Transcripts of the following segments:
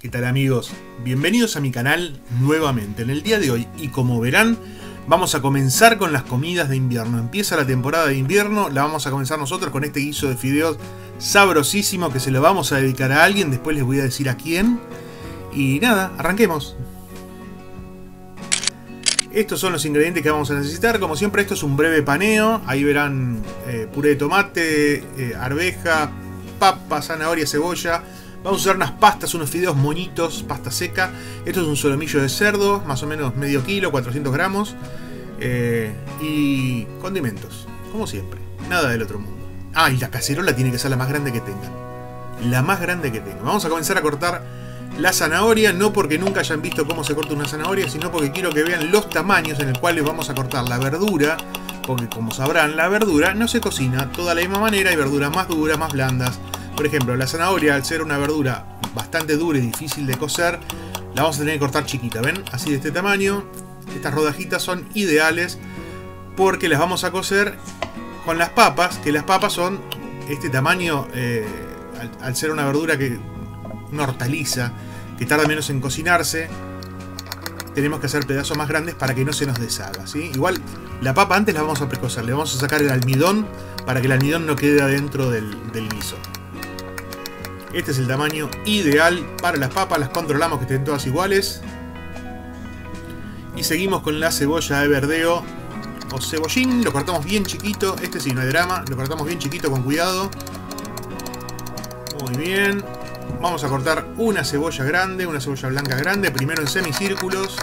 ¿Qué tal amigos? Bienvenidos a mi canal nuevamente. En el día de hoy, y como verán, vamos a comenzar con las comidas de invierno. Empieza la temporada de invierno, la vamos a comenzar nosotros con este guiso de fideos sabrosísimo que se lo vamos a dedicar a alguien, después les voy a decir a quién. Y nada, arranquemos. Estos son los ingredientes que vamos a necesitar. Como siempre, esto es un breve paneo. Ahí verán puré de tomate, arveja, papa, zanahoria, cebolla. Vamos a usar unas pastas, unos fideos moñitos, pasta seca. Esto es un solomillo de cerdo, más o menos medio kilo, 400 gramos. Y condimentos, como siempre. Nada del otro mundo. Ah, y la cacerola tiene que ser la más grande que tengan. La más grande que tengan. Vamos a comenzar a cortar la zanahoria, no porque nunca hayan visto cómo se corta una zanahoria, sino porque quiero que vean los tamaños en los cuales vamos a cortar la verdura. Porque como sabrán, la verdura no se cocina toda la misma manera. Hay verduras más duras, más blandas. Por ejemplo, la zanahoria, al ser una verdura bastante dura y difícil de cocer, la vamos a tener que cortar chiquita, ¿ven? Así de este tamaño. Estas rodajitas son ideales porque las vamos a cocer con las papas, que las papas son este tamaño, al ser una verdura una hortaliza, que tarda menos en cocinarse, tenemos que hacer pedazos más grandes para que no se nos deshaga, ¿sí? Igual, la papa antes la vamos a precocer, le vamos a sacar el almidón para que el almidón no quede adentro del guiso. Este es el tamaño ideal para las papas, las controlamos que estén todas iguales. Y seguimos con la cebolla de verdeo o cebollín, lo cortamos bien chiquito, este sí no hay drama, lo cortamos bien chiquito con cuidado. Muy bien. Vamos a cortar una cebolla grande, una cebolla blanca grande, primero en semicírculos.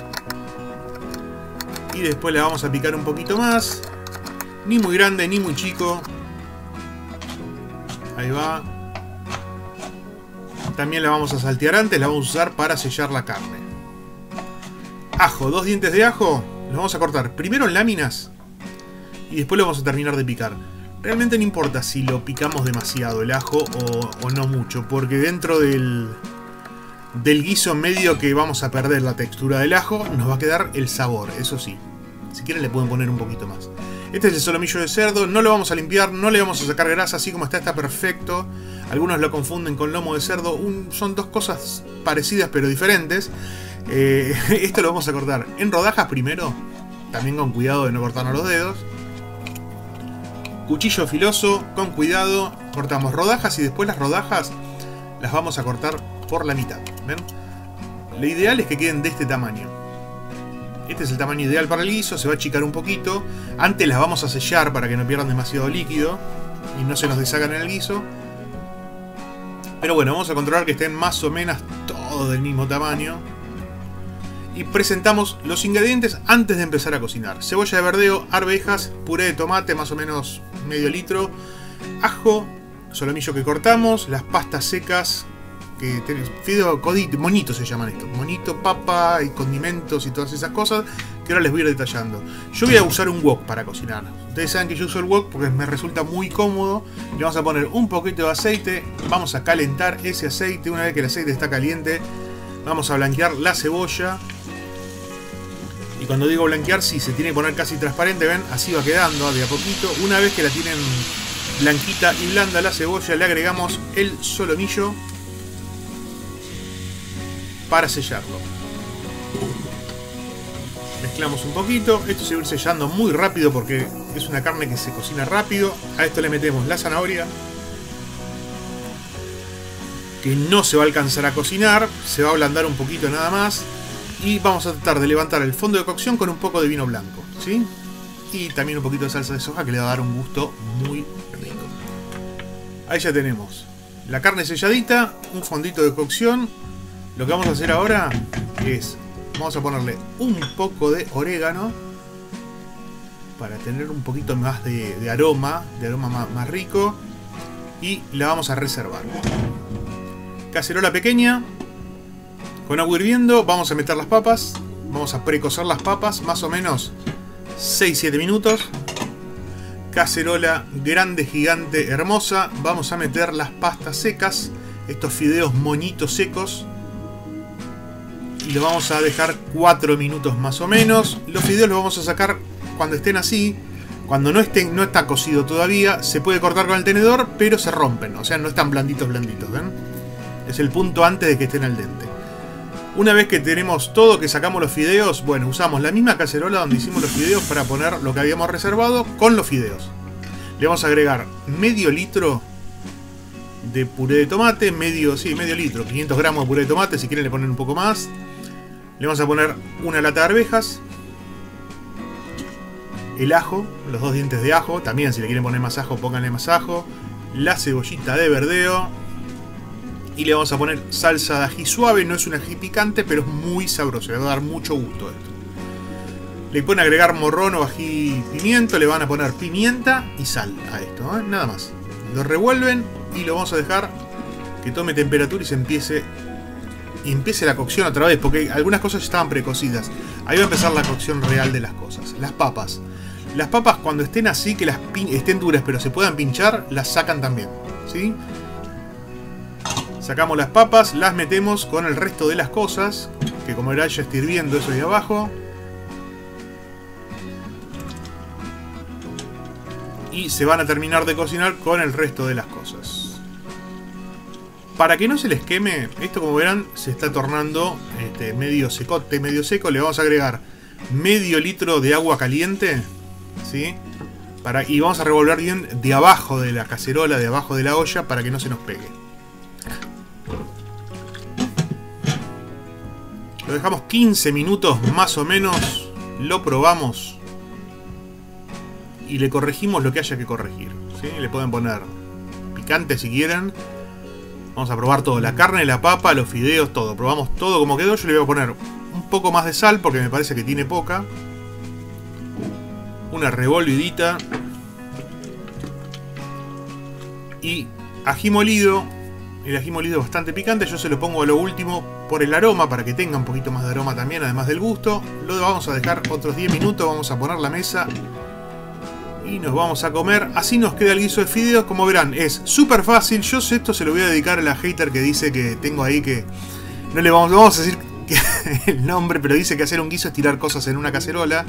Y después la vamos a picar un poquito más. Ni muy grande ni muy chico. Ahí va. También la vamos a saltear antes, la vamos a usar para sellar la carne. Ajo, 2 dientes de ajo, los vamos a cortar primero en láminas y después lo vamos a terminar de picar. Realmente no importa si lo picamos demasiado el ajo o no mucho, porque dentro del guiso medio que vamos a perder la textura del ajo, nos va a quedar el sabor, eso sí. Si quieren le pueden poner un poquito más. Este es el solomillo de cerdo, no lo vamos a limpiar, no le vamos a sacar grasa, así como está perfecto. Algunos lo confunden con lomo de cerdo, son dos cosas parecidas pero diferentes. Esto lo vamos a cortar en rodajas primero, también con cuidado de no cortarnos los dedos. Cuchillo filoso, con cuidado, cortamos rodajas y después las rodajas las vamos a cortar por la mitad. ¿Ven? Lo ideal es que queden de este tamaño. Este es el tamaño ideal para el guiso, se va a achicar un poquito. Antes las vamos a sellar para que no pierdan demasiado líquido y no se nos deshagan en el guiso. Pero bueno, vamos a controlar que estén más o menos todos del mismo tamaño. Y presentamos los ingredientes antes de empezar a cocinar. Cebolla de verdeo, arvejas, puré de tomate, más o menos medio litro, ajo, solomillo que cortamos, las pastas secas, que fideo codito, moñito se llaman estos, moñito, papa y condimentos y todas esas cosas que ahora les voy a ir detallando. Yo voy a usar un wok para cocinar. Ustedes saben que yo uso el wok porque me resulta muy cómodo. Le vamos a poner un poquito de aceite, vamos a calentar ese aceite. Una vez que el aceite está caliente, vamos a blanquear la cebolla. Y cuando digo blanquear, sí, se tiene que poner casi transparente, ven, así va quedando de a poquito. Una vez que la tienen blanquita y blanda la cebolla, le agregamos el solomillo para sellarlo. Mezclamos un poquito, esto se va a ir sellando muy rápido porque es una carne que se cocina rápido. A esto le metemos la zanahoria, que no se va a alcanzar a cocinar, se va a ablandar un poquito nada más. Y vamos a tratar de levantar el fondo de cocción con un poco de vino blanco, ¿sí? Y también un poquito de salsa de soja que le va a dar un gusto muy rico. Ahí ya tenemos la carne selladita, un fondito de cocción. Lo que vamos a hacer ahora es, vamos a ponerle un poco de orégano para tener un poquito más de aroma más rico. Y la vamos a reservar. Cacerola pequeña. Con agua hirviendo vamos a meter las papas. Vamos a precocer las papas más o menos 6-7 minutos. Cacerola grande, gigante, hermosa. Vamos a meter las pastas secas. Estos fideos moñitos secos. Y los vamos a dejar 4 minutos más o menos. Los fideos los vamos a sacar cuando estén así. Cuando no está cocido todavía. Se puede cortar con el tenedor, pero se rompen. O sea, no están blanditos, ¿ven? Es el punto antes de que estén al dente. Una vez que tenemos todo, que sacamos los fideos, bueno, usamos la misma cacerola donde hicimos los fideos para poner lo que habíamos reservado con los fideos. Le vamos a agregar medio litro de puré de tomate, medio litro, 500 gramos de puré de tomate, si quieren le ponen un poco más. Le vamos a poner una lata de arvejas, el ajo, los 2 dientes de ajo, también si le quieren poner más ajo, pónganle más ajo, la cebollita de verdeo, y le vamos a poner salsa de ají suave, no es un ají picante, pero es muy sabroso, le va a dar mucho gusto a esto. Le pueden agregar morrón o ají pimiento, le van a poner pimienta y sal a esto, ¿eh? Nada más. Lo revuelven y lo vamos a dejar que tome temperatura y se empiece la cocción otra vez, porque algunas cosas estaban precocidas. Ahí va a empezar la cocción real de las cosas. Las papas. Las papas cuando estén así, que estén duras pero se puedan pinchar, las sacan también, ¿sí? Sacamos las papas, las metemos con el resto de las cosas, que como verá ya está hirviendo eso de abajo. Y se van a terminar de cocinar con el resto de las cosas. Para que no se les queme, esto como verán se está tornando medio secote, medio seco. Le vamos a agregar medio litro de agua caliente, ¿sí? Y vamos a revolver bien de abajo de la cacerola, de abajo de la olla, para que no se nos pegue. Lo dejamos 15 minutos más o menos, lo probamos y le corregimos lo que haya que corregir, ¿sí? Le pueden poner picante si quieren. Vamos a probar todo, la carne, la papa, los fideos, todo. Probamos todo como quedó. Yo le voy a poner un poco más de sal porque me parece que tiene poca. Una revolvidita. Y ají molido. El ají molido es bastante picante, yo se lo pongo a lo último por el aroma, para que tenga un poquito más de aroma también, además del gusto. Lo vamos a dejar otros 10 minutos, vamos a poner la mesa y nos vamos a comer. Así nos queda el guiso de fideos. Como verán, es súper fácil. Yo esto se lo voy a dedicar a la hater que dice que tengo ahí, que no le vamos a decir el nombre, pero dice que hacer un guiso es tirar cosas en una cacerola.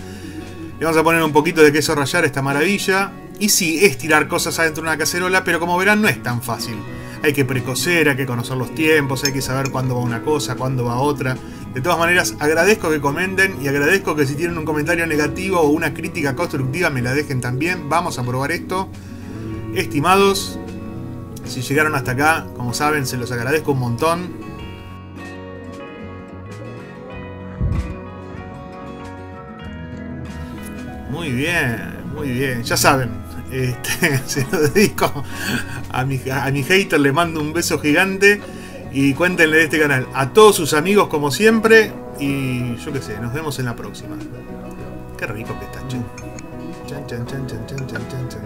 Le vamos a poner un poquito de queso rallar, esta maravilla. Y sí, es tirar cosas adentro de una cacerola, pero como verán no es tan fácil. Hay que precocer, hay que conocer los tiempos, hay que saber cuándo va una cosa, cuándo va otra. De todas maneras, agradezco que comenten y agradezco que si tienen un comentario negativo o una crítica constructiva me la dejen también. Vamos a probar esto. Estimados, si llegaron hasta acá, como saben, se los agradezco un montón. Muy bien, ya saben. Se lo dedico a mi hater, le mando un beso gigante y cuéntenle de este canal a todos sus amigos como siempre y yo qué sé, nos vemos en la próxima. Qué rico que está, che. Chan, chan, chan, chan, chan, chan, chan.